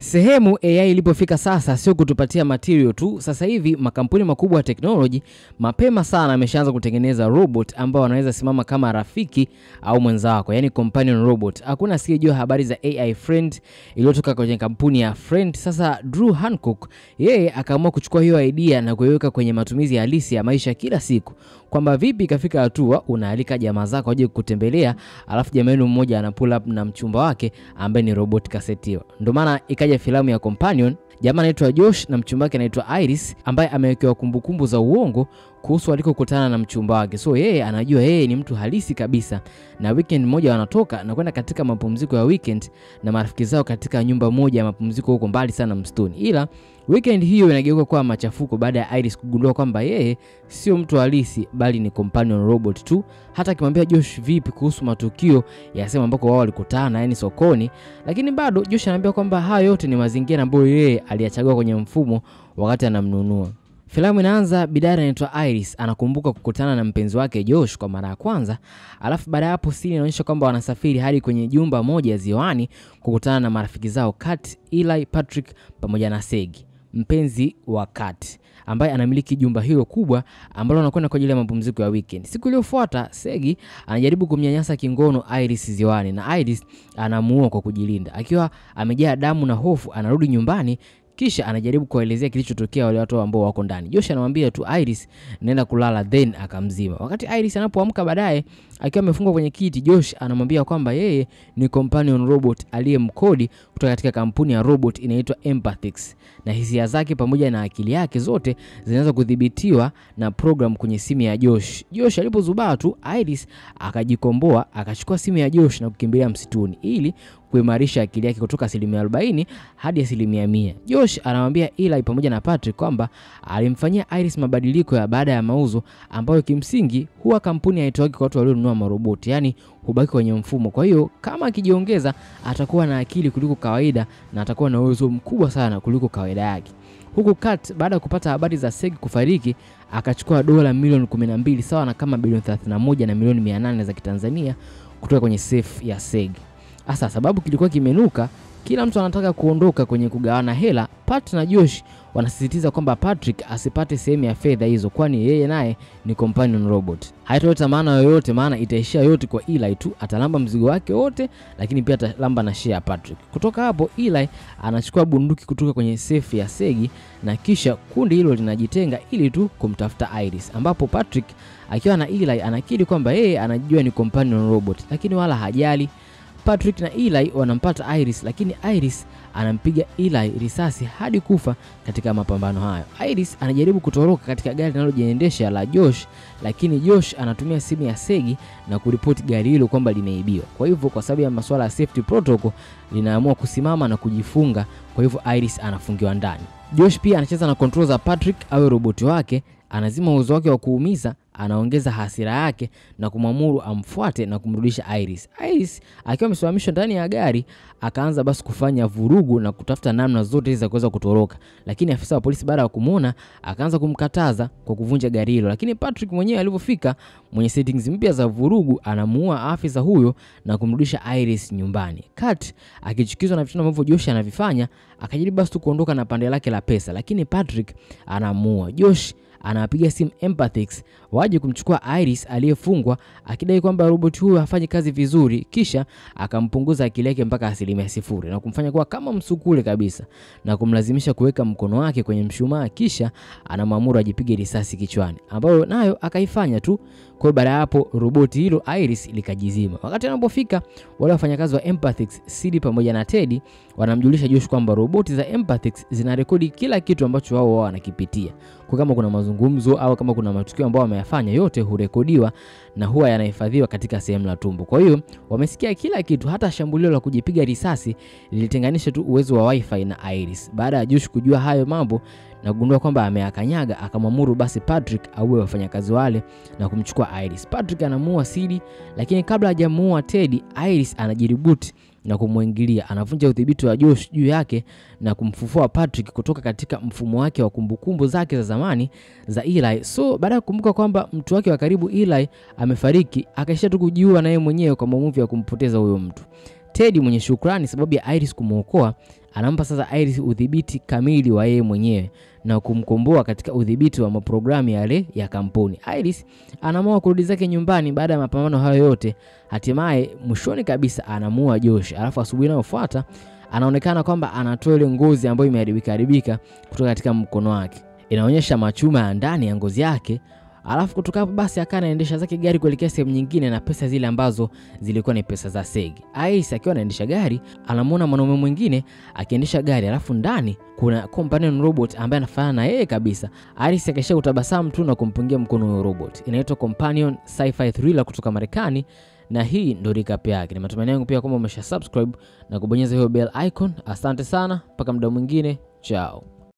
Sehemu AI ilipofika sasa sio kutupatia material tu. Sasa hivi makampuni makubwa ya technology mapema sana yameshaanza kutengeneza robot ambao wanaweza simama kama rafiki au mwenza wako, yani companion robot. Hakuna asiyejua habari za AI friend iliyotoka kwenye kampuni ya Friend. Sasa Drew Hancock yeye akaamua kuchukua hiyo idea na kuiweka kwenye matumizi halisi ya maisha kila siku. Kwamba vipi ikafika hatua unaalika jamaa zako waje kukutembelea, alafu jamaa yenu mmoja ana pull up na mchumba wake ambaye ni robot kasetiwa. Ndio maana ikaja filamu ya Companion. Jamaa anaitwa Josh na mchumba wake anaitwa Iris ambaye amewekewa kumbukumbu za uongo kuhusu alikokutana na mchumba wake. So yeye anajua yeye ni mtu halisi kabisa. Na weekend moja wanatoka na kwenda katika mapumziko ya weekend na marafiki zao katika nyumba moja ya mapumziko huko mbali sana msituni. Ila weekend hiyo inageuka kuwa machafuko baada ya Iris kugundua kwamba yeye sio mtu halisi bali ni companion robot tu. Hata akimwambia Josh vipi kuhusu matukio ya sehemu ambako wao walikutana, yani sokoni, lakini bado Josh anambia kwamba hayo yote ni mazingira ambayo yeye aliyachagua kwenye mfumo wakati anamnunua. Filamu inaanza, bidada anaitwa Iris anakumbuka kukutana na mpenzi wake Josh kwa mara ya kwanza, alafu baada hapo scene inaonyesha kwamba wanasafiri hadi kwenye jumba moja ziwani kukutana na marafiki zao Kat, Eli, Patrick pamoja na Segi, mpenzi wa Kat ambaye anamiliki jumba hilo kubwa ambalo anakwenda kwa ajili ya mapumziko ya weekend. Siku iliyofuata Segi anajaribu kumnyanyasa kingono Iris ziwani na Iris anamuua kwa kujilinda. Akiwa amejaa damu na hofu anarudi nyumbani, kisha anajaribu kuelezea kilichotokea wale watu ambao wako ndani. Josh anamwambia tu Iris nenda kulala, then akamzima. Wakati Iris anapoamka baadaye akiwa amefungwa kwenye kiti, Josh anamwambia kwamba yeye ni companion robot aliyemkodi kutoka katika kampuni ya robot inaitwa Empathix, na hisia zake pamoja na akili yake zote zinaweza kudhibitiwa na program kwenye simu ya Josh. Josh alipozubaa tu, Iris akajikomboa, akachukua simu ya Josh na kukimbilia msituni ili kuimarisha akili yake kutoka 40% hadi 100%. Josh anamwambia Eli pamoja na Patrick kwamba alimfanyia Iris mabadiliko ya baada ya mauzo ambayo kimsingi huwa kampuni haitoki kwa watu walionunua maroboti, yani hubaki kwenye mfumo. Kwa hiyo kama akijiongeza atakuwa na akili kuliko kawaida na atakuwa na uwezo mkubwa sana kuliko kawaida yake. Huku Kat baada ya kupata habari za Segi kufariki akachukua dola milioni 12 sawa na kama bilioni 31 na milioni 800 za Kitanzania kutoka kwenye safe ya Segi. Asa sababu kilikuwa kimenuka, kila mtu anataka kuondoka kwenye kugawana hela. Pat na Josh wanasisitiza kwamba Patrick asipate sehemu ya fedha hizo kwani yeye naye ni companion robot. Haitoleta maana yoyote, maana itaishia yote kwa Eli tu. Atalamba mzigo wake wote, lakini pia atalamba na share ya Patrick. Kutoka hapo Eli anachukua bunduki kutoka kwenye safe ya Segi na kisha kundi hilo linajitenga ili tu kumtafuta Iris, ambapo Patrick akiwa na Eli anakiri kwamba yeye anajua ni companion robot lakini wala hajali. Patrick na Eli wanampata Iris, lakini Iris anampiga Eli risasi hadi kufa katika mapambano hayo. Iris anajaribu kutoroka katika gari linalojiendesha la Josh, lakini Josh anatumia simu ya Segi na kuripoti gari hilo kwamba limeibiwa. Kwa hivyo kwa sababu ya masuala ya safety protocol linaamua kusimama na kujifunga, kwa hivyo Iris anafungiwa ndani. Josh pia anacheza na control za Patrick awe roboti wake, anazima uwezo wake wa kuumiza, anaongeza hasira yake na kumwamuru amfuate na kumrudisha Iris. Iris akiwa amesimamishwa ndani ya gari akaanza basi kufanya vurugu na kutafuta namna zote za kuweza kutoroka, lakini afisa wa polisi baada ya kumuona akaanza kumkataza kwa kuvunja gari hilo. Lakini Patrick mwenyewe alipofika mwenye settings mpya za vurugu anamuua afisa huyo na kumrudisha Iris nyumbani. Kat akichukizwa na vitendo ambavyo Josh anavifanya akajaribu basi kuondoka na pande lake la pesa, lakini Patrick anamuua. Josh anapiga simu Empathix waje kumchukua Iris aliyefungwa, akidai kwamba robot huyo hafanyi kazi vizuri, kisha akampunguza akili yake mpaka 0% na kumfanya kuwa kama msukule kabisa na kumlazimisha kuweka mkono wake kwenye mshumaa, kisha anamwamuru ajipige risasi kichwani, ambayo nayo akaifanya tu. Kwa baada ya hapo roboti hilo Iris likajizima. Wakati anapofika wale wafanyakazi wa Empathix, Sid pamoja na Teddy, wanamjulisha Josh kwamba roboti za Empathix zinarekodi kila kitu ambacho wao wanakipitia. Kwa kama kuna mazungumzo au kama kuna matukio ambayo wameyafanya, yote hurekodiwa na huwa yanahifadhiwa katika sehemu la tumbo. Kwa hiyo wamesikia kila kitu, hata shambulio la kujipiga risasi lilitenganisha tu uwezo wa wifi na Iris. Baada ya Josh kujua hayo mambo na kugundua kwamba ameakanyaga, akamwamuru basi Patrick auwe wafanyakazi wale na kumchukua Iris. Patrick anamuua Sid, lakini kabla hajamuua Teddy, Iris anajireboot na kumwingilia, anavunja udhibiti wa Josh juu yake na kumfufua Patrick kutoka katika mfumo wake wa kumbukumbu zake za zamani za Eli. So baada ya kukumbuka kwamba mtu wake wa karibu Eli amefariki, akaisha tu kujiua naye mwenyewe kwa maumivu ya kumpoteza huyo mtu. Teddy mwenye shukrani sababu ya Iris kumuokoa, anampa sasa Iris udhibiti kamili wa yeye mwenyewe na kumkomboa katika udhibiti wa maprogramu yale ya kampuni. Iris anaamua kurudi zake nyumbani baada ya mapambano hayo yote. Hatimaye mwishoni kabisa anamuua Josh. Alafu asubuhi inayofuata anaonekana kwamba anatoa ile ngozi ambayo imeharibika kutoka katika mkono wake. Inaonyesha machuma ya ndani ya ngozi yake. Alafu kutoka hapo basi anaendesha zake gari kuelekea sehemu nyingine na pesa zile ambazo zilikuwa ni pesa za Seg. Iris akiwa anaendesha gari anamuona mwanaume mwingine akiendesha gari, alafu ndani kuna companion robot ambaye anafanana na yeye kabisa. Iris akisha kutabasamu tu na kumpungia mkono huyo robot. Inaitwa Companion Sci-Fi Thriller kutoka Marekani, na hii ndio recap yake. Ni matumaini yangu pia kwamba umesha subscribe na kubonyeza hiyo bell icon. Asante sana, mpaka muda mwingine, ciao.